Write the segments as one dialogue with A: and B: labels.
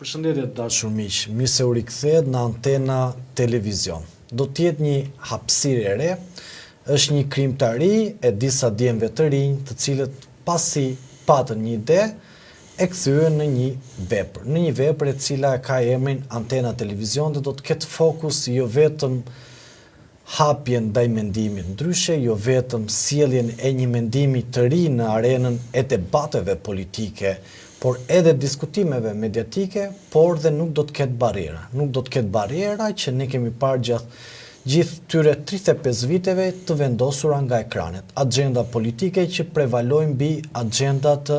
A: Përshëndetje të dashur miq, mirë se u rikthehet në Antena Televizion. Do të jetë një hapësirë e re, është një krijimtari e disa djemve të rinj, të cilët pasi patën një ide, e kthyen në një vepër e cila ka emrin Antena Televizion dhe do të ketë fokus jo vetëm hapjen ndaj mendimit ndryshe, jo vetëm sjelljen e një mendimi të ri në arenën e debateve politike, por edhe diskutimeve mediatike, por dhe nuk do të ketë barriera. Nuk do të ketë barriera që ne kemi parë gjithë tyre 35 viteve të vendosura nga ekranet. Agenda politike që prevalojnë mbi agendat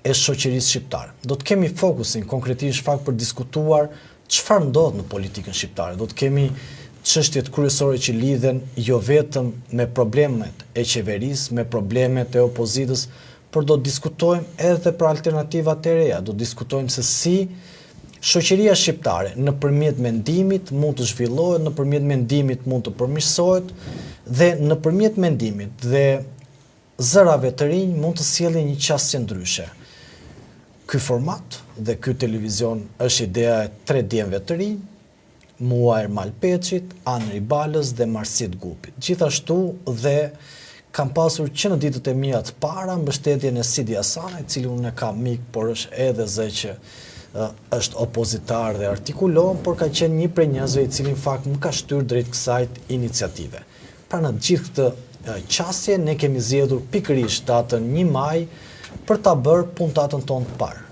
A: e shoqërisë shqiptare. Do të kemi fokusin konkretisht për diskutuar çfarë ndodh në politikën shqiptare. Do të kemi çështjet kryesore që lidhen jo vetëm me problemet e qeverisë, me problemet e opozitës, por do të diskutojmë edhe për alternativat e reja, do të diskutojmë se si shoqëria shqiptare nëpërmjet mendimit mund të zhvillohet, nëpërmjet mendimit mund të përmirësohet dhe nëpërmjet mendimit dhe zërave të rinj mund të sjellë një qasje ndryshe. Ky format dhe ky televizion është ideja e 3 djemve të rinj, mua Ermal Peçit, Anri Balës dhe Marsit Gupit. Gjithashtu dhe kam pasur që në ditët e mia të para mbështetjen e Sidi Hasanit, i cili unë e kam mik, por është edhe zë që është opozitar dhe artikulon, por ka qenë një prej njerëzve i cili në fakt më ka shtyrë drejt kësaj iniciative. Pra në gjithë këtë qasje ne kemi zgjedhur pikërisht datën 1 maj për ta bërë puntatën tonë të parë.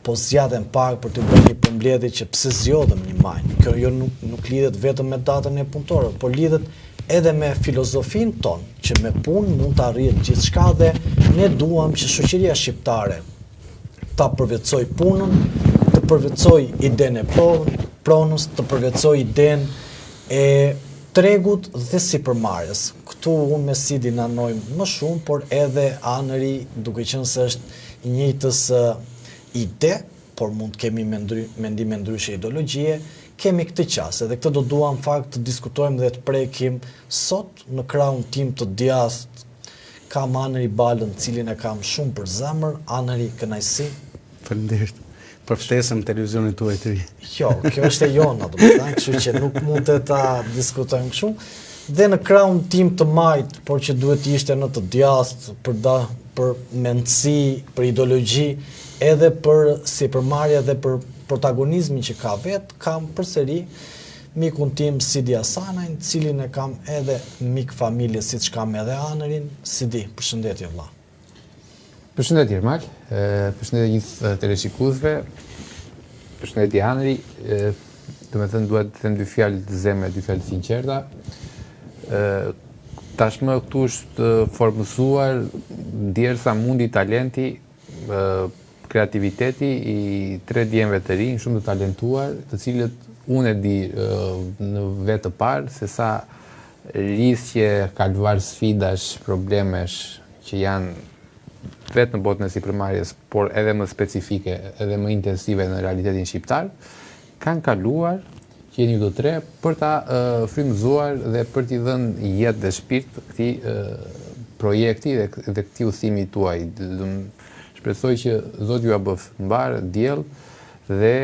A: Po zgjatëm pak për të bërë një përmbledhje që pse zgjodhëm 1 maj. Kjo jo nuk lidhet vetëm me datën e punëtorëve, por lidhet edhe me filozofin ton, që me punë mund të arrihet gjithçka dhe ne duam që shoqëria shqiptare ta përvetësoj punën, të përvetësoj idenë e pronës, të përvetësoj idenë e tregut dhe sipërmarrjes. Këtu unë me Sidi nanojmë më shumë, por edhe Anëri, duke qenë se është i njëjtës ide, por mund të kemi mendime ndryshe ideologjie, kemi këtë qasje dhe këtë do dua në fakt të diskutojmë dhe të prekim sot në krahun tim të djathtë. Kam Anëri Balën, cilin e kam shumë për zemër. Anëri, kënaqësi.
B: Faleminderit për ftesën në televizionin tuaj të ri.
A: Jo, kjo është e jona, domethënë, kështu që nuk mund të ta diskutojmë kështu. Dhe në krahun tim të majt, por që duhet të ishte në të djathtë për mendësi, për ideologji, edhe për sipërmarrje dhe për protagonizmin që ka vetë, kam përsëri mikun tim Sidi Hasanin, cilin e kam edhe mik familje, siç kam edhe Anërin. Sidi, përshëndetje vëlla.
C: Përshëndetje Ermal, përshëndetje gjithë teleshikuesve, përshëndetje Anëri, domethënë duhet të them 2 fjalë të zemre, 2 fjalë sinqerta. Tashmë këtu është formësuar ndjersa mundi, talenti, kreativiteti i 3 djemve të rinj, shumë të talentuar, të cilët unë e di në vetë të parë se sa risje, kalvar, sfidash, problemesh që janë vetë në botën e sipërmarrjes, por edhe më specifike, edhe më intensive në realitetin shqiptar, kanë kaluar që jeni ju të 3 për ta frymëzuar dhe për t'i dhënë jetë dhe shpirt këtij projekti dhe këtij udhëtimi tuaj. Shpresoj që Zoti ju ja bëf mbar diell dhe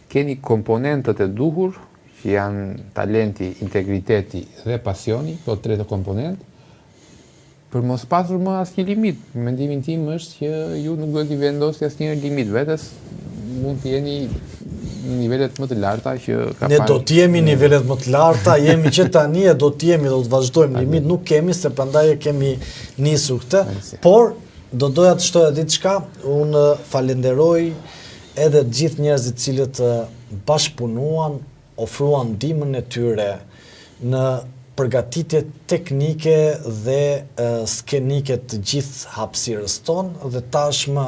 C: keni komponentët e duhur që janë talenti, integriteti dhe pasioni, këto 3 komponentë, për mos pasur më asnjë limit. Mendimin tim është që ju nuk duhet t'i vendosni asnjë limit vetes, mund të jeni në nivelet më të larta që ka
A: ne do të jemi në nivelet më të larta, jemi që tani e do të jemi, do të vazhdojmë, limit nuk kemi, se prandaj e kemi nisur këtë, por do doja të shtoja diçka. Unë falenderoj edhe të gjithë njerëzit cilët bashkëpunuan, ofruan ndihmën e tyre në përgatitje teknike dhe skenike të gjithë hapësirës tonë, dhe tashmë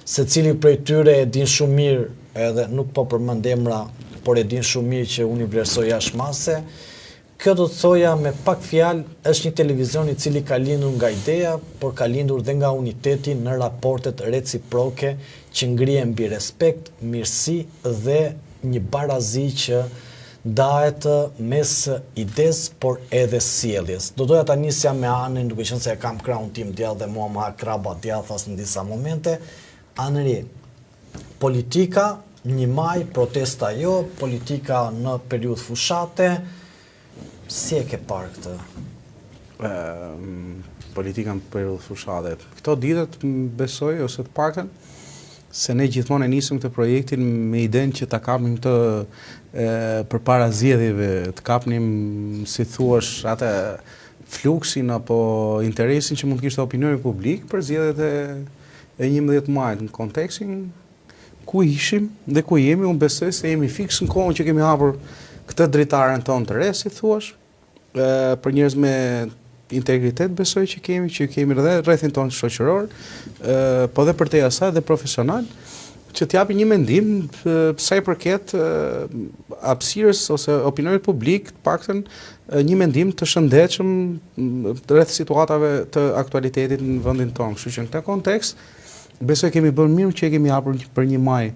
A: secili prej tyre e din shumë mirë, edhe nuk po përmend emra, por e din shumë mirë që unë i vlerësoj jashmase. Kjo do të thoja me pak fjalë, është një televizion i cili ka lindur nga ideja, por ka lindur dhe nga uniteti në raportet reciproke që ngrihen mbi respekt, mirësi dhe një barazi që ndahet mes ides, por edhe sjelljes. Do doja ta nisja me Anën, duke qenë se e kam krahun tim djallë dhe mua më ha kraba djathas në disa momente. Anëri, politika, 1 maj, protesta jo, politika në periudhë fushate, si e ke parë këtë?
B: Politika në periudhë fushate. Këto ditët besoj, ose të paktën, se ne gjithmonë e nisëm këtë projektin me idenë që ta kapnim të përpara zgjedhjeve, të kapnim, si thuash, atë fluksin apo interesin që mund të kishte opinioni publik për zgjedhjet e 11 majit në kontekstin ku ishim dhe ku jemi. Unë besoj se jemi fiks në kohën që kemi hapur këtë dritaren tonë të re, si thuash, për njerëz me integritet besoj që kemi edhe rrethin tonë shoqëror, po dhe për te asaj dhe profesional, që t'japi një mendim sa i përket hapësirës ose opinionit publik, të paktën një mendim të shëndetshëm rreth situatave të aktualitetit në vendin tonë. Kështu që në këtë kontekst besoj kemi bërë mirë që e kemi hapur për 1 maj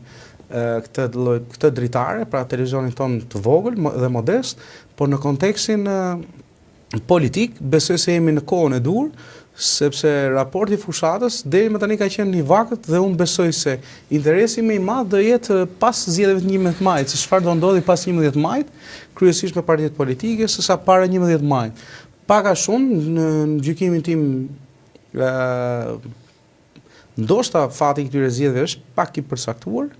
B: këtë dritare, pra televizionin tonë të vogël dhe modest, por në kontekstin politik, besoj se jemi në kohën e dur, sepse raporti fushatës deri më tani ka qenë i vakët dhe unë besoj se interesi më i madh do jetë pas zgjedhjeve të 11 majit, se çfarë do ndodhi pas 11 majit, kryesisht me partitë politike, sesa para 11 majit. Pak a shumë në gjykimin tim ndoshta fati i këtyre zgjedhjeve është pak i përcaktuar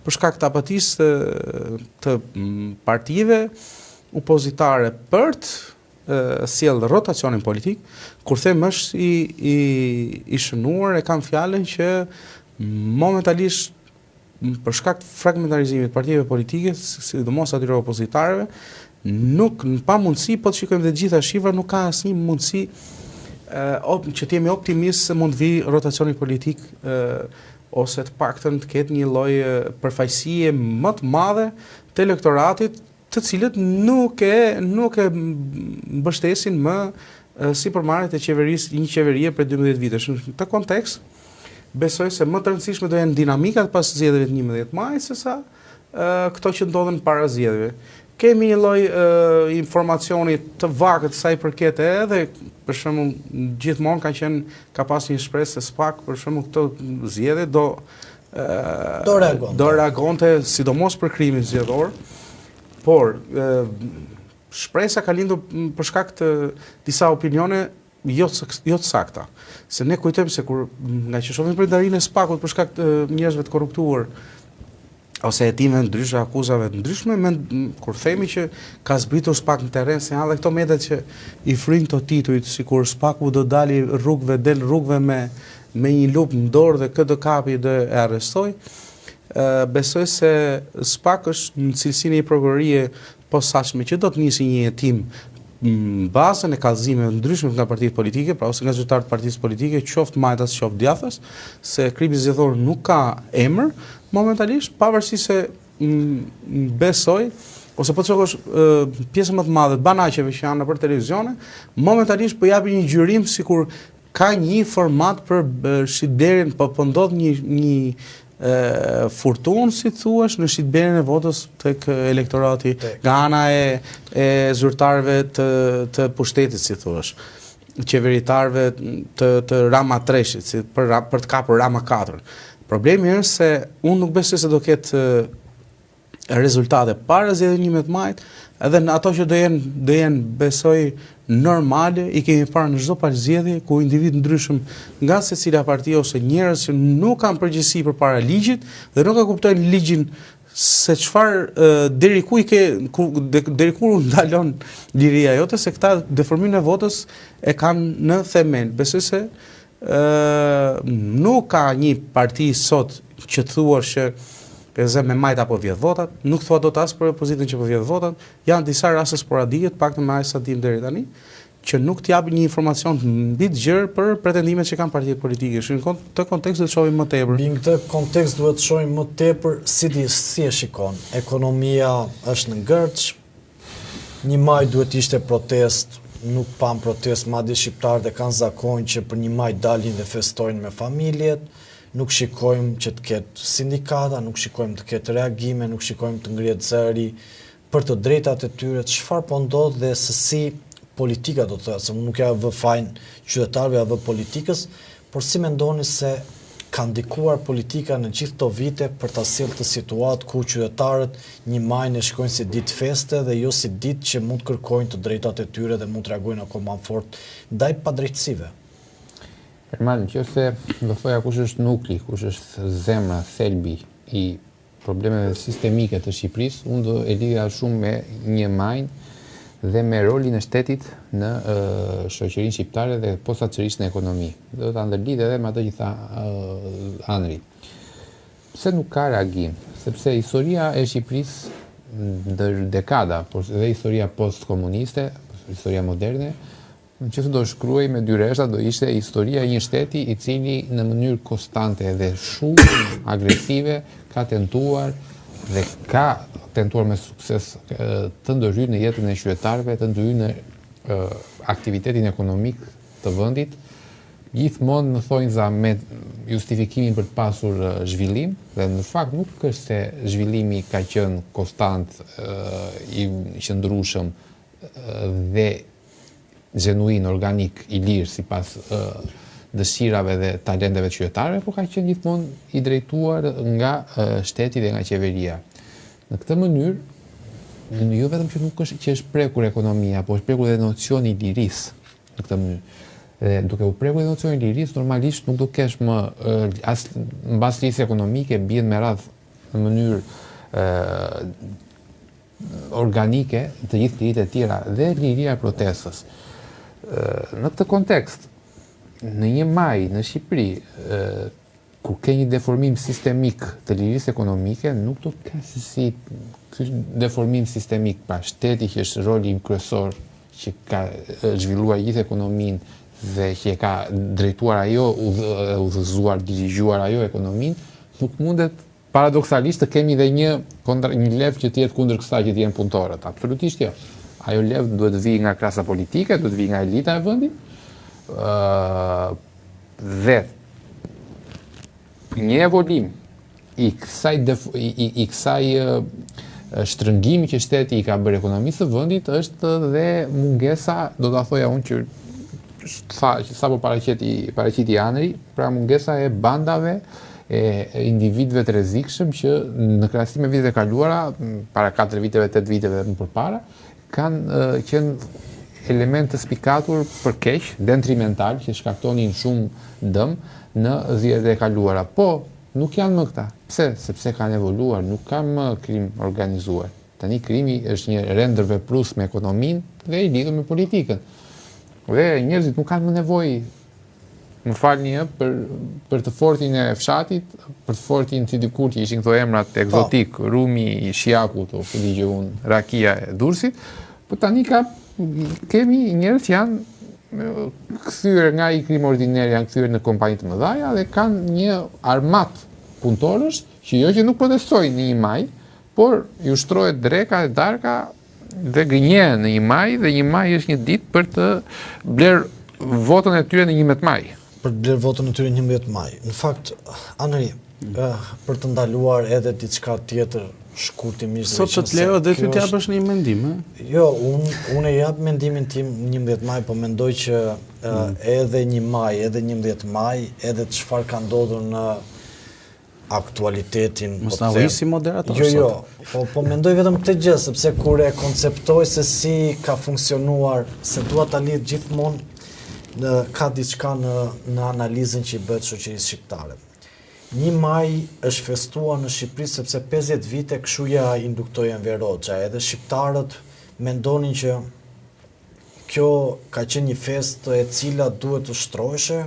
B: për shkak të apatisë të partive opozitare për të sjell rotacionin politik. Kur them është i shënuar, e kam fjalën që momentalisht për shkak të fragmentarizimit të partive politike, sidomos atyre opozitarëve, nuk pa mundësi, po të shikojmë dhe gjitha shifra, nuk ka asnjë mundësi që të jemi optimist se mund të vi rotacioni politik ose të paktën të ketë një lloj përfaqësie më të madhe të elektoratit, të cilët nuk e mbështesin më sipërmarrjet e qeverisë, një qeverie për 12 vitesh. Në këtë kontekst, besoj se më të rëndësishme do jenë dinamikat pas zgjedhjeve të 11 majit sesa këto që ndodhen para zgjedhjeve. Kemi një lloj informacioni të vakët sa i përket edhe, për shembull, gjithmonë ka pas një shpresë se SPAK, për shembull, këto zgjedhje do reagonte sidomos për krimin zgjedhor. Por, shpresa ka lindur për shkak të disa opinione jo të sakta. Se ne kujtojmë se kur nga që shohim pritarinë e SPAK-ut për shkak të njerëzve të korruptuar, ose hetimeve ndryshe, akuzave të ndryshme, kur themi që ka zbritur SPAK në terren, se janë dhe këto medet që i fryjnë këto titujt, sikur SPAK-u do del rrugëve me një lupë në dorë dhe këtë do kapi dhe e arrestoj. Besoj se SPAK është në cilësinë e prokurorie posaçme që do të nisi një hetim në bazën e kallëzimeve ndryshme nga partitë politike, pra ose nga zyrtarët e partisë politike, qoftë majtas, qoftë djathtas, se krimi zgjedhor nuk ka emër momentalisht, pavarësisht se besoj ose po të shohësh pjesën më të madhe të banaqeve që janë nëpër televizione, momentalisht po japin një gjyrim sikur ka një format për shitblerjen, po ndodh një furtunë, si thuash, në shitblerjen e votës tek elektorati nga ana e zyrtarëve të pushtetit, si thuash, qeveritarëve të Rama 3-shit, për të kapur Rama 4. Problemi është se unë nuk besoj se do ketë rezultate para zgjedhjeve 11 majit, edhe në ato që do jenë besoj normale, i kemi parë në çdo palë zgjedhje ku individ ndryshëm nga secila parti ose njerëz që nuk kanë përgjegjësi përpara ligjit dhe nuk e kuptojnë ligjin se çfarë deri ku ndalon liria jote, se këta deformimin e votës e kanë në themel. Besoj se nuk ka një parti sot që thuash që me majt apo vjedh votat, nuk thua dot as për opozitën që po vjedh votat, janë disa raste sporadike, të paktën me aq sa dim deri tani, që nuk t'japin një informacion mbi të gjerë për pretendimet që kanë partitë politike. Në këtë kontekst do të shohim më tepër.
A: Në këtë kontekst duhet të shohim më tepër si e shikon. Ekonomia është në ngërç. 1 maj duhet ishte protest, nuk pam protest, madje shqiptarët e kanë zakon që për 1 maj dalin dhe festojnë me familjet. Nuk shikojmë që të ketë sindikata, nuk shikojmë të ketë reagime, nuk shikojmë të ngrihet zëri për të drejtat e tyre, çfarë po ndodh dhe se si politika do të thotë, se nuk ja vë fajin qytetarëve, ja vë politikës, por si mendoni se ka ndikuar politika në gjithë këto vite për ta sjellë të situatë ku qytetarët një maj e shkojnë si ditë feste dhe jo si ditë që mund të kërkojnë të drejtat e tyre dhe mund të reagojnë akoma më fort ndaj padrejtësive.
C: Ermal, nëse do thoja kush është nukli, kush është zemra, thelbi i problemeve sistemike të Shqipërisë, unë do e lidha shumë me një majnë dhe me rolin e shtetit në shoqërinë shqiptare dhe posaçërisht në ekonomi. Do ta ndërlidh edhe me atë që tha Anri. Pse nuk ka reagim? Sepse historia e Shqipërisë ndër dekada, por edhe historia postkomuniste, historia moderne, nëse do shkruaj me dy rresha, do ishte historia e një shteti i cili në mënyrë konstante dhe shumë agresive ka tentuar dhe ka tentuar me sukses të ndërhyrë në jetën e qytetarëve, të ndërhyrë në aktivitetin ekonomik të vendit. Gjithmonë më thonjë za me justifikimin për të pasur zhvillim, dhe në fakt nuk është se zhvillimi ka qenë konstant, i qëndrueshëm dhe genuin, organik, i lirë sipas dëshirave dhe talenteve të qytetarëve, por ka qenë gjithmonë i drejtuar nga shteti dhe nga qeveria. Në këtë mënyrë, jo vetëm që nuk është që është prekur ekonomia, por është prekur dhe nocioni i lirisë në këtë mënyrë. Dhe duke u prekur dhe nocioni i lirisë, normalisht nuk do kesh më as mbas lirisë ekonomike bien me radhë në mënyrë organike të gjithë liritë e tjera dhe liria e protestës. Në këtë kontekst, në një maj në Shqipëri, ku ke një deformim sistemik të lirisë ekonomike, nuk do të ka se si ky deformim sistemik, pra shteti që është roli kryesor që ka zhvilluar gjithë ekonominë dhe që ka drejtuar ajo, udhëzuar, dirigjuar ajo ekonominë, nuk mundet paradoksalisht të kemi dhe një lev që të jetë kundër kësaj që të jenë punëtorët. Absolutisht jo. Ajo lev duhet të vijë nga klasa politike, duhet të vijë nga elita e vendit, dhe një evolim i kësaj shtrëngimi që shteti i ka bërë ekonomisë të vendit është dhe mungesa, do ta thoja unë që sapo paraqiti Anri, pra mungesa e bandave e individëve të rrezikshëm që në krahasim me vitet e kaluara, para 4 viteve, 8 viteve më përpara, kanë qenë element të spikatur për keq, detrimental, që shkaktonin shumë dëm në zgjedhjet e kaluara. Po, nuk janë më këta. Pse? Sepse kanë evoluar, nuk kanë më krim organizuar. Tani krimi është një rendërveprues me ekonominë dhe i lidhur me politikën. Dhe njerëzit nuk kanë më nevojë, më falni, për të fortin e fshatit, për të fortin si dikur që ishin këto emrat egzotik, Rumi, Shiaku, ku digjë unë, Rakia e Durrësit, po tani kemi njerëz që janë kthyer nga i krim ordiner, janë kthyer në kompani të mëdha dhe kanë një armat punëtorësh që jo që nuk protestojnë në 1 maj, por ju shtrohet dreka e darka dhe gënjehen në 1 maj, dhe 1 maj është një ditë për të bler votën e tyre në 11 maj.
A: Për të bler votën e tyre në 11 maj. Në fakt, Anri, për të ndaluar edhe diçka tjetër shkurtimisht.
B: Sot që të leo dhe ty të japësh një mendim,
A: Jo, unë e jap mendimin tim 11 maj, po mendoj që edhe 1 maj, edhe 11 maj, edhe çfarë ka ndodhur në aktualitetin.
B: Mos na vëj si moderator.
A: Jo, po mendoj vetëm këtë gjë, sepse kur e konceptoj se si ka funksionuar, se dua ta lidh gjithmonë ka diçka në analizën që i bëhet shoqërisë shqiptare. 1 maj është festuar në Shqipëri sepse 50 vite këshuja induktoi Enver Hoxha, edhe shqiptarët mendonin që kjo ka qenë një festë e cila duhet të shtroheshe,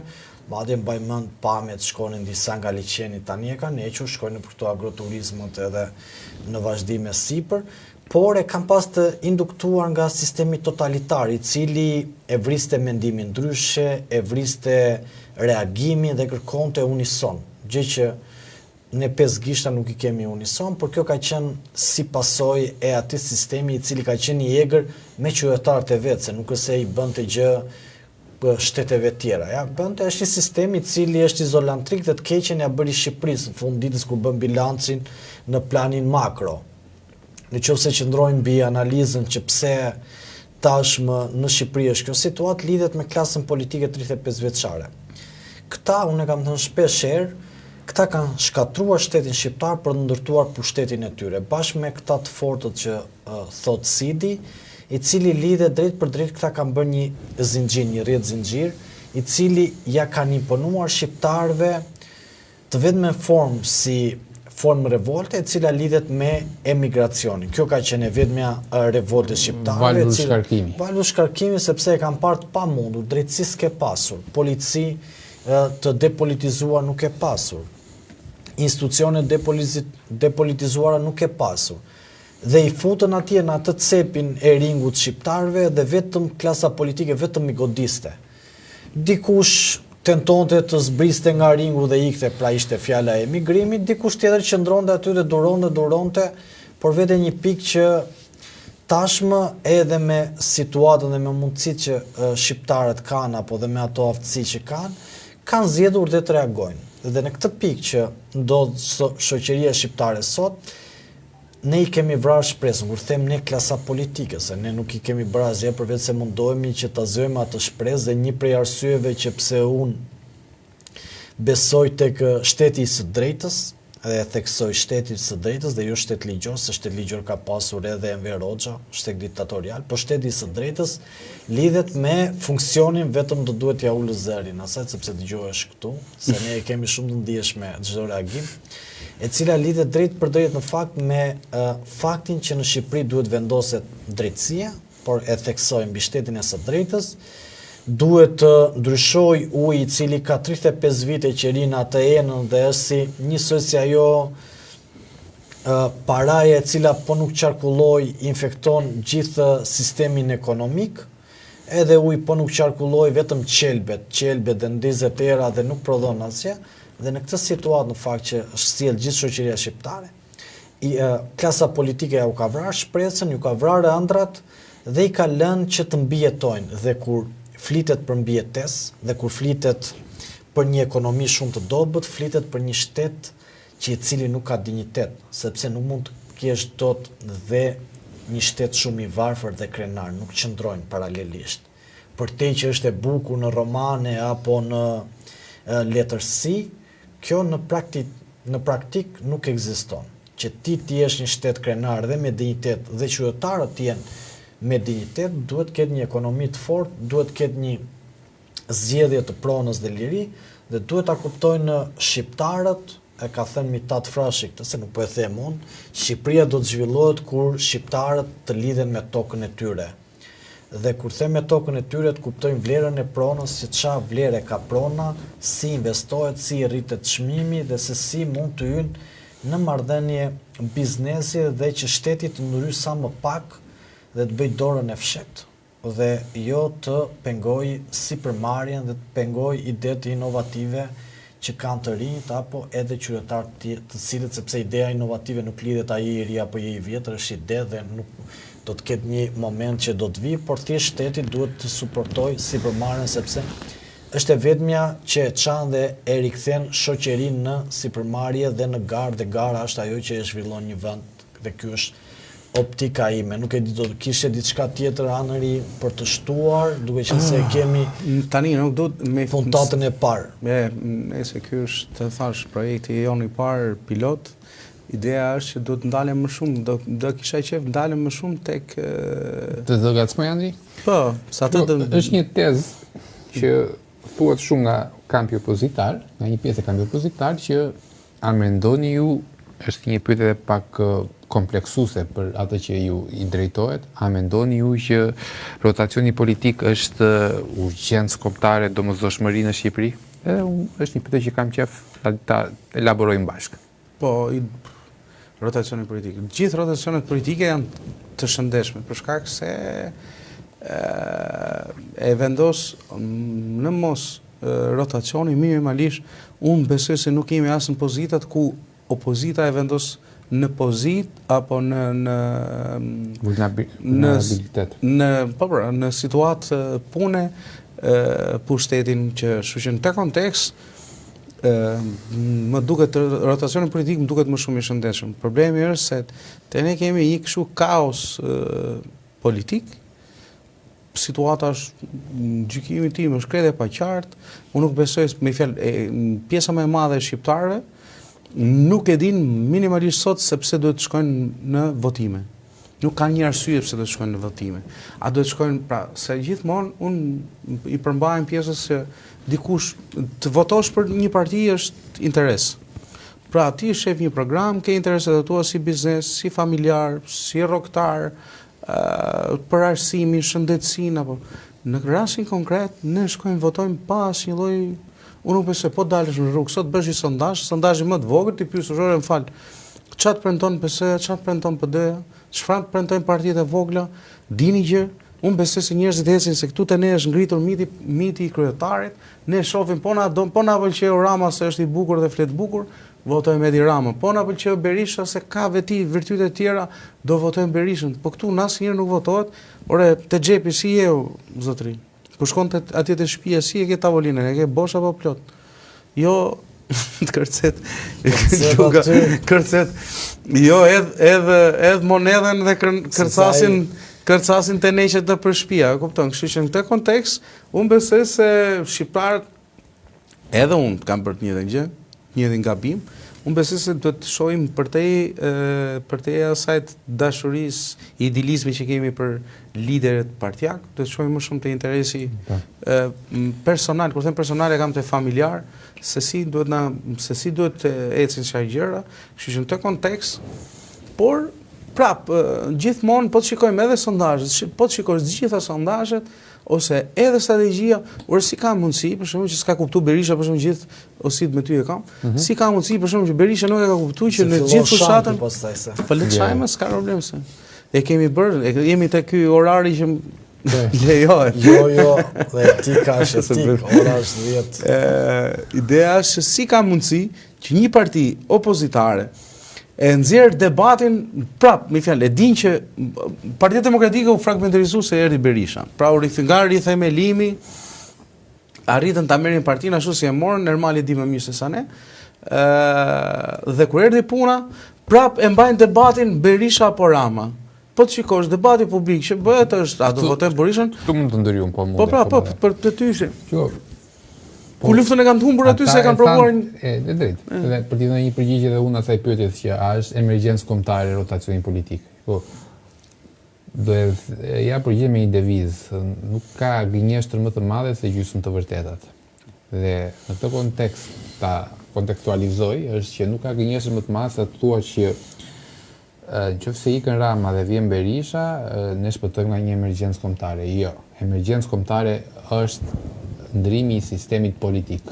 A: madje mbaj mend pamjet shkonin disa nga liçeni, tani e kanë hequr, shkojnë për këto agroturizmët edhe në vazhdim me sipër, por e kanë pas të induktuar nga sistemi totalitar, i cili e vriste mendimin ndryshe, e vriste reagimin dhe kërkonte unison. Gjë që ne 5 gishta nuk i kemi unison, por kjo ka qenë si pasojë e atij sistemi i cili ka qenë i egër me qytetarët e vet, se nuk është se i bënte gjë shteteve tjera. Ja, bënte është një sistem i cili është izolantrik dhe të keqen ja bëri Shqipërisë në fund ditës kur bën bilancin në planin makro. Nëse qëndrojmë mbi analizën që pse tashmë në Shqipëri është kjo situatë lidhet me klasën politike 35 vjeçare. Këta unë kam thënë shpesh herë, këta kanë shkatruar shtetin shqiptar për të ndërtuar pushtetin e tyre, bashkë me këta të fortët që thot Sidi, i cili lidhet drejt për drejt. Këta kanë bërë një zinxhir, një rrjet zinxhir, i cili ja kanë imponuar shqiptarëve të vetëm formë si formë revolte, e cila lidhet me emigracionin. Kjo ka qenë vetmja revolte shqiptare. Valur shkarkimi, sepse e kanë parë të pamundur, drejtësi s'ke pasur, polici të depolitizuar nuk e pasur, institucione depolitizuara nuk e pasur, dhe i futën atje në atë cepin e ringut shqiptarëve dhe vetëm klasa politike vetëm i godiste. Dikush tentonte të zbriste nga ringu dhe ikte, pra ishte fjala e emigrimit, dikush tjetër qëndronte aty dhe duronte, por vete një pikë që tashmë edhe me situatën dhe me mundësitë që shqiptarët kanë apo dhe me ato aftësi që kanë zgjedhur dhe të reagojnë. Dhe në këtë pikë që ndodh shoqëria shqiptare sot, ne i kemi vrarë shpresën, kur them ne klasa politike, se ne nuk i kemi bërë asgjë përveç se mundohemi që ta zëjmë atë shpresë, dhe një prej arsyeve që pse unë besoj tek shteti i së drejtës, dhe e theksoj shteti i së drejtës dhe jo shtet ligjor, se shtet ligjor ka pasur edhe Enver Hoxha, shtet diktatorial, por shteti i së drejtës lidhet me funksionin vetëm do duhet ja ulë zërin, asaj sepse dëgjohesh këtu, se ne e kemi shumë të ndjeshme çdo reagim, e cila lidhet drejt për drejt në fakt me faktin që në Shqipëri duhet vendoset drejtësia, por e theksoj mbi shtetin e së drejtës, duhet të ndryshoj uji i cili ka 35 vite që rin atë enën dhe është si njësoj si ajo paraja e cila po nuk qarkulloj infekton gjithë sistemin ekonomik, edhe uji po nuk qarkulloj vetëm qelbet dhe ndizet era dhe nuk prodhon asgjë. Dhe në këtë situatë në fakt që është sjell gjithë shoqëria shqiptare, klasa politike ja u ka vrarë shpresën, ju ka vrarë ëndrat dhe i ka lënë që të mbijetojnë. Dhe kur flitet për mbijetesë dhe kur flitet për një ekonomi shumë të dobët, flitet për një shtet që i cili nuk ka dinjitet, sepse nuk mund të kesh dot dhe një shtet shumë i varfër dhe krenar, nuk qëndrojnë paralelisht. Për te që është e bukur në romane apo në letërsi, kjo në praktik nuk ekziston. Që ti jesh një shtet krenar dhe me dinjitet dhe qytetarët të jenë me dinjitet, duhet ketë një ekonomi të fortë, duhet ketë një zgjedhje të pronës dhe liri, dhe duhet ta kuptojnë shqiptarët, e ka thënë Mitat Frashi këtë, se nuk po e them unë, Shqipëria do të zhvillohet kur shqiptarët të lidhen me tokën e tyre. Dhe kur them me tokën e tyre të kuptojnë vlerën e pronës, se çfarë vlerë ka prona, si investohet, si rritet çmimi dhe se si mund të hyjnë në marrëdhënie biznesi dhe që shteti të ndryshë sa më pak dhe të bëj dorën e fshehtë dhe jo të pengoj sipërmarrjen dhe të pengoj idetë inovative që kanë të rinjt apo edhe qytetarë të cilët, sepse ideja inovative nuk lidhet a je i ri apo je i vjetër, është ide dhe nuk do të ketë një moment që do të vi, por thjesht shteti duhet të suportojë sipërmarrjen sepse është e vetmja që e çan dhe e rikthen shoqërinë në sipërmarrje dhe në garë, dhe gara është ajo që e zhvillon një vend, dhe ky është optika ime. Nuk e di, do të kishte diçka tjetër anëri për të shtuar, duke qenë se kemi
B: tani nuk do me
A: puntatën e parë.
B: Nëse ky është, të thash, projekti jon i parë pilot. Ideja është që do të ndalem më shumë, do kisha qef ndalem më shumë tek
C: Të gacmoj, Andri?
B: Po, sa të
C: është një tezë që thuhet shumë nga kampi opozitar, nga një pjesë e kampi opozitar, që a mendoni ju, është një pyetje pak kompleksuese për atë që ju i drejtohet, a mendoni ju që rotacioni politik është urgjencë kombëtare, domosdoshmëri në Shqipëri? Është një pyetje që kam qef ta elaborojmë bashkë.
B: Po, rotacioni politik. Gjithë rotacionet politike janë të shëndetshme, për shkak se e vendos në mos rotacioni minimalisht, unë besoj se nuk jemi as në pozitat ku opozita e vendos në pozitë apo në situatë pune pushtetin që shuqen të kontekst. Më duket rotacioni politik më duket më shumë i shëndetshëm. Problemi është se te ne kemi një kështu kaos politik. Situata është, gjykimi tim është krejt e paqartë. Unë nuk besoj, me fjalë, pjesa më e madhe e shqiptarëve nuk e din minimalisht sot se pse duhet të shkojnë në votime. Nuk kanë një arsye pse do të shkojnë në votime. A do të shkojnë, pra, se gjithmonë unë i përmbajmë pjesës se dikush të votosh për një parti është interes. Pra, ti shef një program, ke interesat e tua si biznes, si familjar, si rrogtar, për arsimi, shëndetësinë apo në rastin konkret ne shkojmë votojmë pa asnjë lloj. Unë nuk besoj po dalësh në rrugë sot bësh një sondazhi më të vogël, ti pyes orë më fal. Çfarë premton PS, çfarë premton PD, çfarë premtojnë partitë e vogla, dini gjë. Unë besoj se njerëzit ecin se këtu te ne është ngritur miti i kryetarit, ne shohim po na pëlqeu Rama se është i bukur dhe flet bukur, votojmë Edi Rama. Po na pëlqeu Berisha se ka virtyte të tjera, do votojmë Berishën. Po këtu asnjëherë nuk votohet. Ore te xhepi si jeu, zotëri. Kur shkon atje te shtëpia si e ke tavolinën, e ke bosh apo plot? Jo të kërcet. Kërcet. Jo edhe monedhen dhe kërcasin të neqet të për shtëpia, kupton? Kështu që në këtë kontekst, unë besoj se shqiptarët, edhe unë kam bërë një njëjtin gabim, unë besoj se duhet të shohim përtej asaj dashurisë, idealizmi që kemi për liderët partijak, duhet të shohim më shumë të interesi personal, kur them personal e kam të familjar, se si duhet të ecin çfarë gjëra, kështu që në këtë kontekst, por prap, gjithmonë po të shikojmë edhe sondazhet, po të shikosh gjitha sondazhet ose edhe strategjia, or si ka mundësi, për shembull që s'ka kuptuar Berisha, për shembull gjithë osit me ty e kam, si ka mundësi për shembull që Berisha nuk e ka kuptuar që në gjithë fushatën, po le të shajmë, s'ka problem se. E kemi bërë, jemi te ky orari që lejohet.
A: Jo, dhe ti ka shetik, ora është 10.
B: Ideja është si ka mundësi që një parti opozitare e nxjerr debatin prap, me fjalë, e din që Partia Demokratike u fragmentarizu se erdhi Berisha. Pra u rithemelimi, arritën ta merrin partinë ashtu si e morën, normali di më mirë se sa ne. Dhe kur erdhi puna, prap e mbajnë debatin Berisha apo Rama. Po të shikosh debati publik që bëhet është a do votojmë Berishën?
C: Tu mund të ndërjum, po mund.
B: Po, për të ty.
C: Jo.
B: Ku luftën e kanë të humbur aty se kanë provuar
C: e drejt. Dhe për të dhënë një përgjigje dhe unë asaj pyetjes që a është emergjencë kombëtare rotacioni politik. Po. Do ja përgjigje me një devizë, nuk ka gënjeshtër më të madhe se gjysmë të vërtetat. Dhe në këtë kontekst ta kontekstualizoj është që nuk ka gënjeshtër më të madhe se të thuash që nëse ikën Rama dhe vjen Berisha, ne shpëtojmë nga një emergjencë kombëtare. Jo, emergjencë kombëtare është ndrimi i sistemit politik,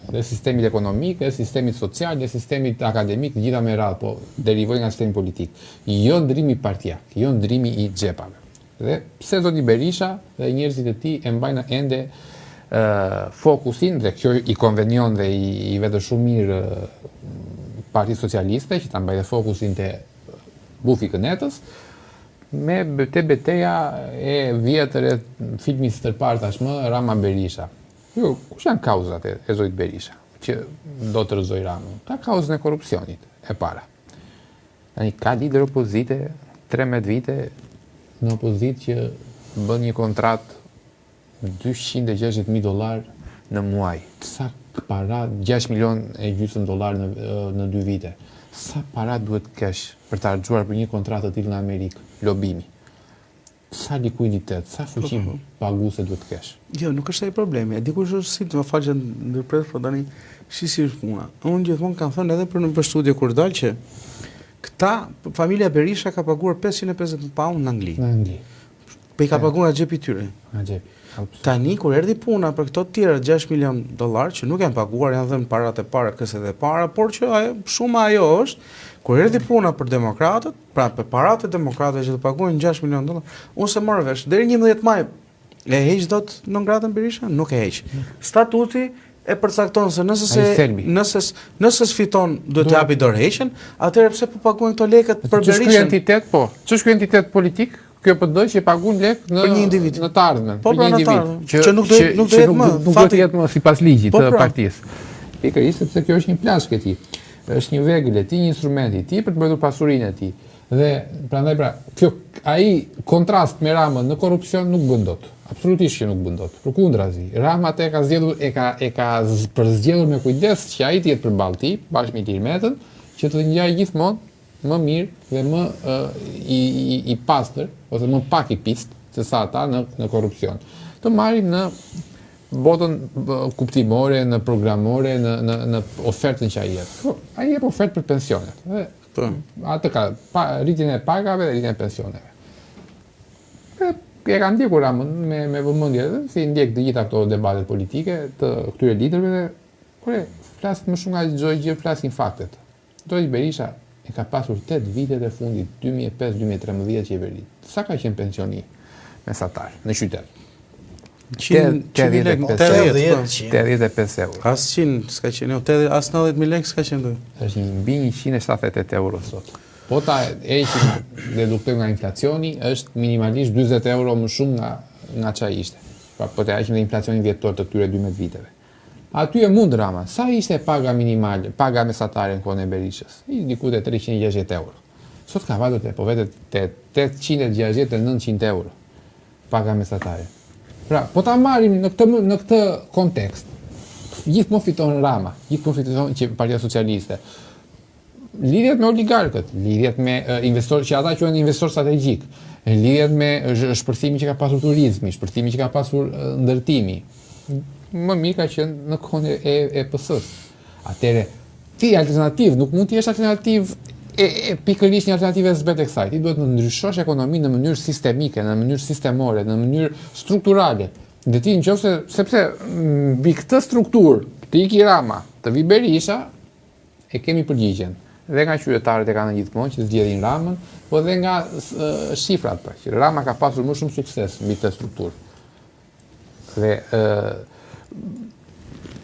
C: dhe sistemit ekonomik, dhe sistemit social, dhe sistemit akademik, gjitha me radhë, po derivojnë nga sistemi politik. Jo ndrimi partijak, jo ndrimi i xhepave. Dhe pse zoti Berisha dhe njerëzit e tij e mbajnë ende fokusin, dhe kjo i konvenion dhe i vetë shumë mirë Partisë Socialiste, që ta mbajë fokusin te bufi kënetës, me beteja e vjetër e filmi stërpar tashmë Rama Berisha. Jo, kush janë kauzat e zotit Berisha që do të rrëzoj Ramën? Ka kauzën e korrupsionit e para. Tani ka lider opozite 13 vite në opozit që bën një kontratë $260.000 në muaj. Sa para, 6 milion e gjysmë dollar në 2 vite. Sa para duhet kesh për të harxuar për një kontratë të tillë në Amerikë, lobimi? Sa likuiditet, sa fuqi paguese duhet kesh?
B: Jo, nuk është ai problemi. Dikush është si të më falë që ndërpret, po tani si është puna. Unë gjithmonë kam thënë edhe për studio kur dal që familja Berisha ka paguar 550 pound në Angli.
C: Në Angli.
B: Po i ka paguar nga xhepi i tyre.
C: Nga xhepi.
B: Tani kur erdhi puna për këto të tjera $6 milion që nuk janë paguar, janë dhënë parat e para, kësaj e para, por që shuma ajo është kur erdhi puna për demokratët, pra për parat e demokratëve që të paguajnë $6 milion, unë se morë vesh deri 11 maj e heq dot në ngratën Berisha? Nuk e heq. Statuti e përcakton se nëse sfiton duhet të japi dorëheqjen, atëherë pse po paguajnë këto lekët për Berishën?
C: Ç'është ky entitet po? Ç'është ky entitet politik? Kjo po do që paguën lek në
B: një individ.
C: Në të ardhmen,
B: për një individ që nuk do të jetë më
C: sipas ligjit të partisë. Pikërisht sepse kjo është një plashkë e tij. Është një vegël e tij, një instrument i tij për të mbrojtur pasurinë e tij. Dhe prandaj kjo ai kontrast me Ramën në korrupsion nuk bën dot. Absolutisht që nuk bën dot. Përkundrazi, Rama ka zgjedhur e ka përzgjedhur me kujdes që ai të jetë përballë tij bashkë me Ilir Metën, që të ngjajë gjithmonë më mirë dhe më i pastër ose më pak i pist se sa ata në korrupsion. Të marrim në botën kuptimore, në programore, në ofertën që ai jep. Ai jep ofertë për pensionet. Atë ka rritjen e pagave dhe rritjen e pensioneve. E ka ndjekur Ramën me vëmendje, si ndjek të gjitha këto debatet politike të këtyre liderëve dhe kur flas më shumë nga çdo gjë, flasin faktet. Zotë Berisha e ka pasur 8 vitet e fundit 2005-2013 qeveri. Sa ka qenë pensioni mesatar në qytet? 85 euro.
B: As 100 s'ka qenë, as 90.000 lekë s'ka qenë.
C: Është mbi 178 euro sot. Po ta heqim deduktojmë nga inflacioni, është minimalisht 40 euro më shumë nga ç'a ishte. Pra po ta heqim dhe inflacionin vjetor të këtyre 12 viteve. Aty e mund Rama. Sa ishte paga minimale, paga mesatare në kohën e Berishës? Diku te 360 euro. Sot ka valur po vetë te 860 e 900 euro. Paga mesatare. Pra, po ta marrim në këtë kontekst. Gjithmonë fiton Rama, gjithmonë fiton që Partia Socialiste. Lidhjet me oligarkët, lidhjet me investor që ata quhen investor strategjik, lidhjet me shpërthimi që ka pasur turizmi, shpërthimi që ka pasur ndërtimi. Më mirë ka qenë në kohën e PS-s. Atëre, ti alternativë nuk mund të jesh alternativë pikërisht një alternativë e zbet e kësaj. Ti duhet të ndryshosh ekonominë në mënyrë sistemike, në mënyrë sistemore, në mënyrë strukturale. Dhe ti nëse sepse mbi këtë strukturë, të iki Rama, të vi Berisha, e kemi përgjigjen. Dhe nga qytetarët e kanë gjithmonë që zgjedhin Ramën, po dhe nga shifrat pra, që Rama ka pasur më shumë sukses mbi këtë strukturë. Dhe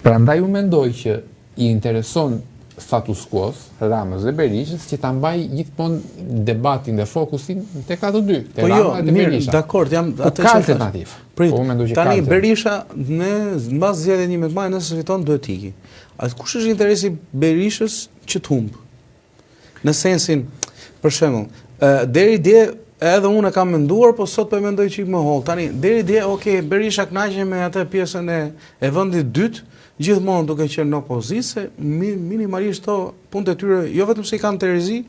C: prandaj unë mendoj që i intereson status quo-s, Ramës dhe Berishës, që ta mbaj gjithmonë debatin dhe fokusin tek ato dy, te Rama dhe Berisha.
B: Dakord, jam
C: atë ka alternativë.
B: Tani Berisha mbas zgjedhjeve 11 maj nëse fiton duhet të iki. A kush është interesi Berishës që të humb? Në sensin, për shembull, deri dje edhe unë e kam menduar, po sot po e mendoj çik më holl. Tani deri dje, okay, Berisha kënaqej me atë pjesën e vendit dytë, gjithmonë duke qenë në opozitë, se minimalisht to punët e tyre jo vetëm se i kanë Terezi,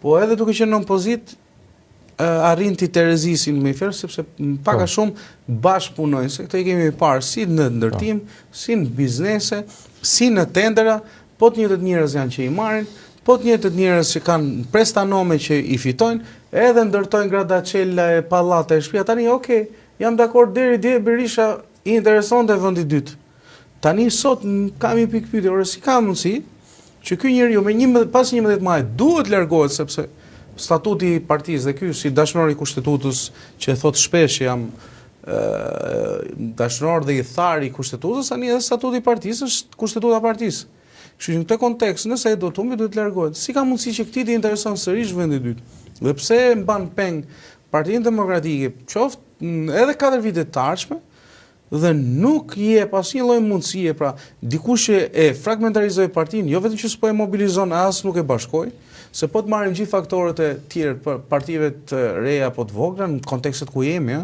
B: po edhe duke qenë në opozitë arrin ti Terezisin më i ferm sepse pak a shumë bashkëpunojnë, se këto i kemi parë si në ndërtim, si në biznese, si në tendera, po të njëjtët njerëz janë që i marrin, po të njëjtët njerëz që kanë prestanome që i fitojnë, edhe ndërtojnë gradacella e pallate e shtëpia. Tani okay, jam dakord deri dje Berisha i interesonte vendi i dytë. Tani sot kam një pikë pyetje, ore si ka mundësi që ky njeriu me pas 11 maj duhet largohet sepse statuti i partisë dhe ky si dashnor i kushtetutës që thot shpesh jam dashnor dhe i thar i kushtetutës, tani edhe statuti i partisë është kushtetuta e partisë. Kështu që në këtë kontekst, nëse ai do të humbë, duhet të largohet. Si ka mundësi që këtij të intereson sërish vendi i dytë? Dhe pse mban peng Partinë Demokratike, qoftë edhe 4 vite të ardhshme, dhe nuk i jep asnjë lloj mundësie, pra dikush që e fragmentarizoi partinë, jo vetëm që s'po e mobilizon, as nuk e bashkoi, se po të marrim gjithë faktorët e tjerë për partive të reja apo të vogla në kontekstet ku jemi,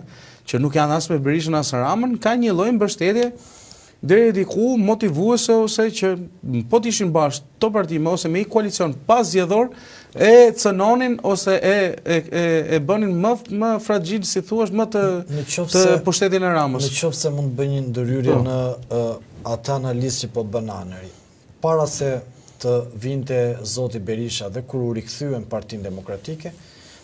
B: që nuk janë as me Berishën as Ramën, ka një lloj mbështetje deri diku motivuese ose që po të ishin bashkë to partime ose me një koalicion pas zgjedhor e cënonin ose e bënin më fragjil, si thuash, më të pushtetin e Ramës.
A: Në qoftë se mund të bëj një ndërhyrje në atë analizë që po bën Aneri. Para se të vinte zoti Berisha dhe kur u rikthyen Partinë Demokratike,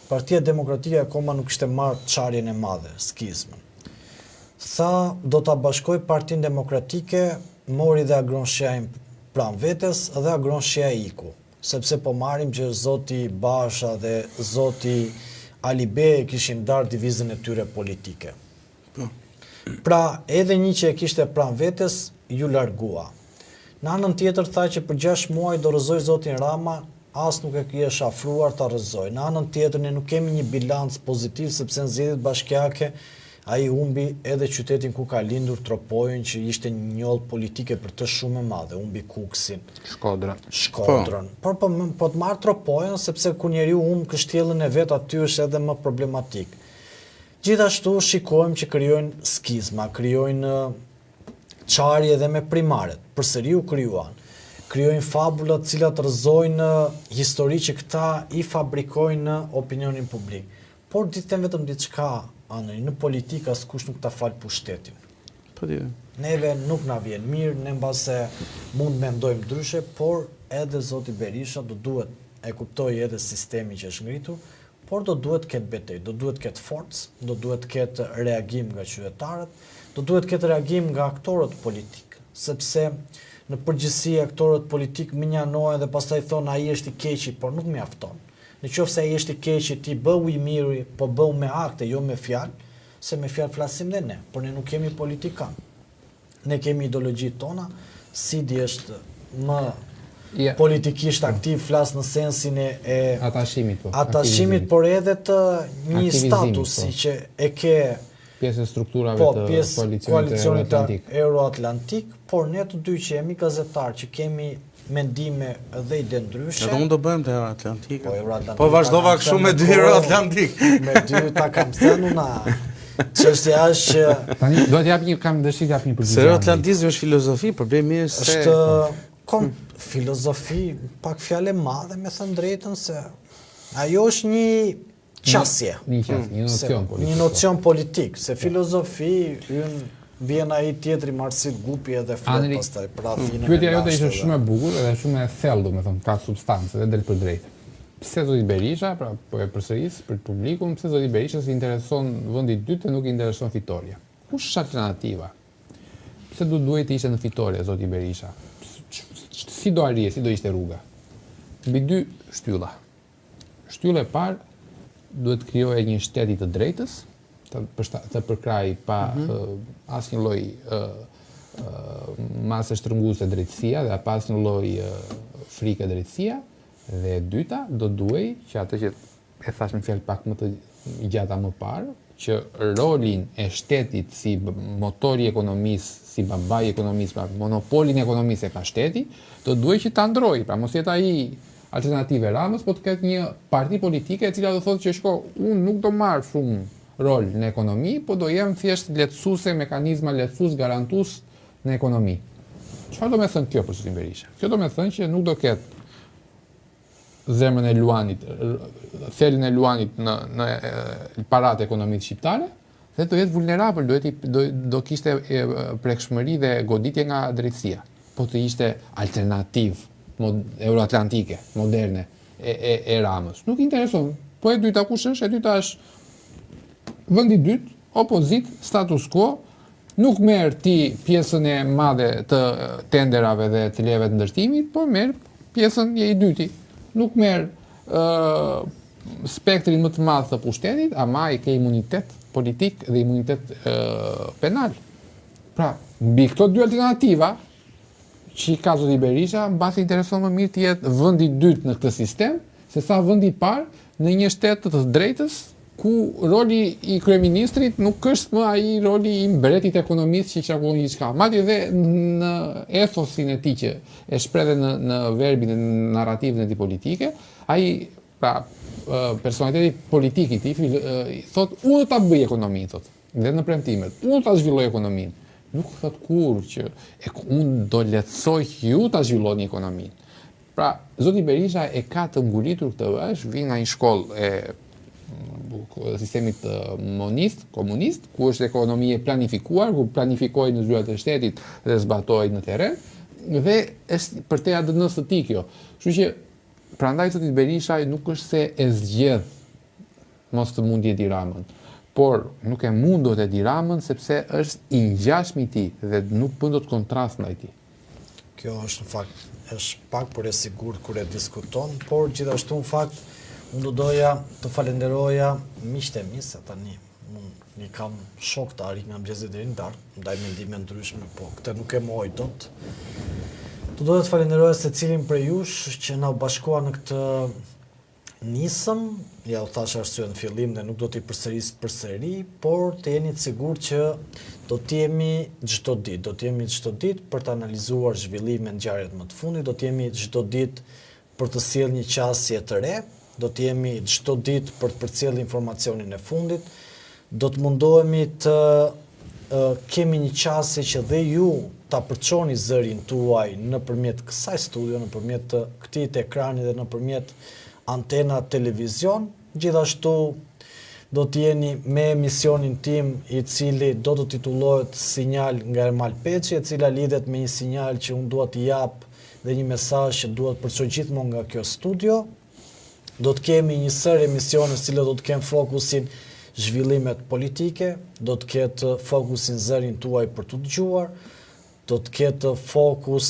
A: Partia Demokratike akoma nuk ishte marrë çarjen e madhe, skizmën. Tha do ta bashkoj Partinë Demokratike, mori dhe Agron Shehajin pranë vetes dhe Agron Shehaj iku, sepse po marrim që zoti Basha dhe zoti Alibe kishin ndarë divizën e tyre politike. Pra, edhe një që e kishte pranë vetes ju largua. Në anën tjetër tha që për 6 muaj do rrëzoj zotin Rama, as nuk e kish afruar ta rrëzoj. Në anën tjetër ne nuk kemi një bilanc pozitiv sepse në zgjedhjet bashkiake ai humbi edhe qytetin ku ka lindur, Tropojën, që ishte një njollë politike për të shumë e madhe, humbi Kuksin, Shkodrën. Por po të marr Tropojën sepse kur njeriu humb kështjellën e vet aty është edhe më problematik. Gjithashtu shikojmë që krijojnë skizma, krijojnë çarje edhe me primaret, përsëri u krijuan. krijojnë fabula të cilat rrëzojnë histori që këta i fabrikojnë në opinionin publik. Por ditën vetëm diçka, Andrej, në politikë askush nuk ta fal pushtetin. Neve nuk na vjen mirë, ne mbase mund mendojmë ndryshe, por edhe zoti Berisha do duhet e kuptoj edhe sistemi që është ngritur, por do duhet ketë betejë, do duhet ketë forcë, do duhet ketë reagim nga qytetarët, do duhet ketë reagim nga aktorët politik, sepse në përgjithësi aktorët politik më njanohen dhe pastaj thonë ai është i keqi, por nuk mjafton. Në qoftë se ai është i keqi, ti bëu i miri, po bëu me akte, jo me fjalë, se me fjalë flasim dhe ne, por ne nuk kemi politikan. Ne kemi ideologjitë tona, Sidi është më politikisht aktiv, flas në sensin e atashimit, por edhe të një statusi që e ke
C: pjesë e strukturave të koalicionit
A: Euroatlantik, por ne të dy që jemi gazetarë, që kemi mendime dhe ide ndryshe.
B: Edhe unë do bëjmë të Euroatlantik. Po vazhdova kështu me 2 Euroatlantik.
A: Me 2 ta kam thënë na. Çështja është
C: tani do të jap një kam dëshirë të jap një përgjigje.
B: Se Euroatlantizmi është filozofi, problemi
A: është filozofi, pak fjalë e madhe, me thënë drejtën, se ajo është një qasje. Një nocion politik, se filozofi vjen ai tjetri Marsit Gupi edhe flet pastaj për Athinën.
C: Pyetja jote ishte shumë e bukur edhe shumë e thellë, domethënë ka substancë dhe del për drejtë. Pse zoti Berisha, pra po e përsëris për publikun, pse zoti Berisha si intereson vendi i dytë e nuk i intereson fitoria? Kush është alternativa? Pse duhet të ishte në fitore zoti Berisha? Si do arrijë, si do ishte rruga? Mbi 2 shtylla. Shtylla e parë duhet të krijohej një shtet i të drejtës, të përkrahej pa asnjë lloj masë shtrënguese drejtësia dhe pa asnjë lloj frike drejtësia. Dhe e dyta do duhej që atë që e thash në fjalë pak më të gjata më parë, që rolin e shtetit si motori i ekonomisë, si babai i ekonomisë, pra monopolin e ekonomisë e ka shteti, do duhej që ta ndrojë, pra mos jetë ai alternative Ramës, po të ketë një parti politike e cila do thotë që shko, unë nuk do marr shumë rol në ekonomi, po do jem thjesht lehtësuese, mekanizma lehtësues, garantues në ekonomi. Çfarë do të thënë kjo për zotin Berisha? Kjo do të thënë që nuk do ketë zemrën e Luanit, thelin e Luanit në paratë ekonomisë shqiptare, dhe do jetë vulnerabël, do kishte prekshmëri dhe goditje nga drejtësia, po të ishte alternativ euroatlantike, moderne, e Ramës. Nuk intereson, po e dyta kush është? E dyta është vendi dytë, opozit, status quo, nuk merr ti pjesën e madhe të tenderave dhe të leve të ndërtimit, po merr pjesën e i dyti. Nuk merr spektrin më të madh të pushtetit, ama i ke imunitet politik dhe imunitet penal. Pra, mbi këto 2 alternativa, që i ka zoti Berisha, mbasi intereson më mirë të jetë vendi i dytë në këtë sistem, se sa vendi i parë në një shtet të drejtës, ku roli i kryeministrit nuk është më ai roli i mbretit të ekonomisë që qarkullon gjithçka. Madje edhe në ethosin e tij që e shpreh në verbin e narrativën e tij politike, ai pra personaliteti politik i tij thotë unë do ta bëj ekonominë, thotë, dhe në premtimet, unë do ta zhvilloj ekonominë. Nuk thot kur që unë do lehtësoj që ju ta zhvilloni ekonominë. Pra, zoti Berisha e ka të ngulitur këtë vesh, vjen nga një shkollë e sistemit monist, komunist, ku është ekonomi e planifikuar, ku planifikohet në zyrat e shtetit dhe zbatohet në terren, dhe është për te ADN-s të tij kjo. Kështu që prandaj zoti Berisha nuk është se e zgjedh mos të mundi Edi Ramën, por nuk e mundot Edi Ramën sepse është i ngjashëm i tij dhe nuk bën dot kontrast ndaj tij.
A: Kjo është në fakt është pak për e sigurt kur e diskuton, por gjithashtu në fakt unë do doja të falenderoja miqtë e mi, se tani unë i kam shok të arrit nga mëngjesi deri në darkë, ndaj mendime ndryshme, po këtë nuk e mohoj dot. Do doja të falenderoja secilin prej jush që na u bashkua në këtë nisëm, ja u thash arsye në fillim dhe nuk do t'i përsëri, por të jeni të sigurt që do t'jemi çdo ditë për të analizuar zhvillimin e ngjarjeve më të fundit, do t'jemi çdo ditë për të sjellë një qasje të re, do t'jemi çdo ditë për të përcjellë informacionin e fundit, do të mundohemi të kemi një qasje që dhe ju ta përçoni zërin tuaj nëpërmjet kësaj studio, nëpërmjet këtij ekrani dhe nëpërmjet antena televizion. Gjithashtu do t'jeni me emisionin tim i cili do të titullohet Sinjal nga Ermal Peçi, e cila lidhet me një sinjal që unë dua t'i jap dhe një mesazh që duhet përçoj gjithmonë nga kjo studio. Do të kemi një sër emisione të cilat do të kenë fokusin zhvillimet politike, do të ketë fokusin zërin tuaj për të dëgjuar, do të ketë fokus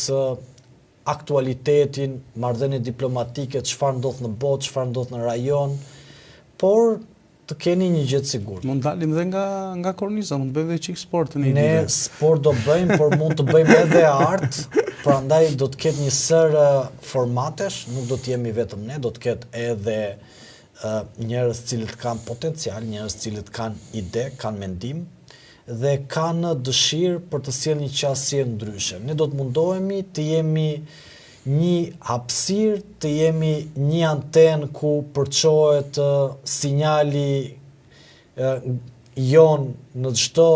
A: aktualitetin, marrëdhënie diplomatike, çfarë ndodh në botë, çfarë ndodh në rajon, por të keni një gjë të sigurt.
B: Mund dalim dhe nga korniza, mund bëjmë dhe çik sportin e
A: Ne sport do bëjmë, por mund të bëjmë edhe art, prandaj do të ketë një sër formatesh, nuk do të jemi vetëm ne, do të ketë edhe njerëz cilët kanë potencial, njerëz cilët kanë ide, kanë mendim dhe kanë dëshirë për të sjellë një qasje ndryshe. Ne do të mundohemi të jemi një hapësirë, të jemi një antenë ku përçohet sinjali jon në çdo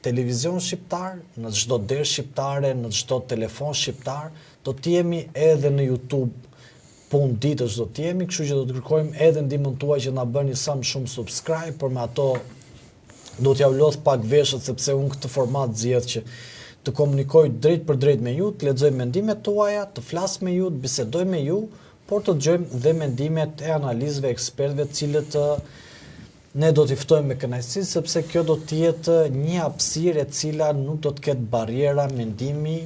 A: televizion shqiptar, në çdo derë shqiptare, në çdo telefon shqiptar, do të jemi edhe në YouTube. Punë ditësh do të jemi, kështu që do të kërkojmë edhe ndihmën tuaj që na bëni sa më shumë subscribe, por me ato do t'ja ulodh pak veshët sepse unë këtë format zgjedh që të komunikoj drejt për drejt me ju, të lexoj mendimet tuaja, të flas me ju, të bisedoj me ju, por të dëgjojmë dhe mendimet e analizëve ekspertëve, të cilët ne do t'i ftojmë me kënaqësi sepse kjo do të jetë një hapësirë e cila nuk do të ketë barriera mendimi,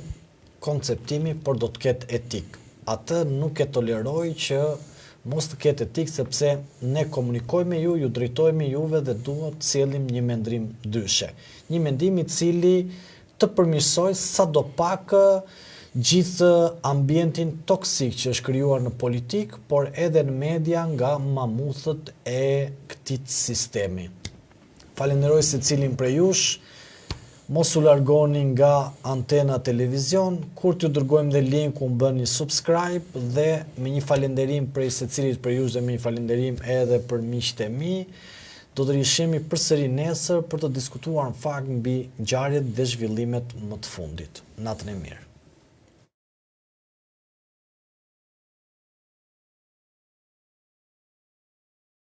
A: konceptimi, por do të ketë etik. Atë nuk e toleroj që mos të ketë etik sepse ne komunikojmë me ju, ju drejtojmë juve dhe duhet të sjellim një mendim ndryshe. Një mendim i cili të përmirësoj sadopak gjithë ambientin toksik që është krijuar në politik, por edhe në media nga mamuthët e këtij sistemi. Falenderoj secilin prej jush. Mos u largoni nga antena televizion, kur t'ju dërgojmë dhe linkun bëni subscribe dhe me një falënderim prej secilit prej jush dhe me një falënderim edhe për miqtë e mi, do të rishemi përsëri nesër për të diskutuar në fakt mbi ngjarjet dhe zhvillimet më të fundit. Natën e mirë.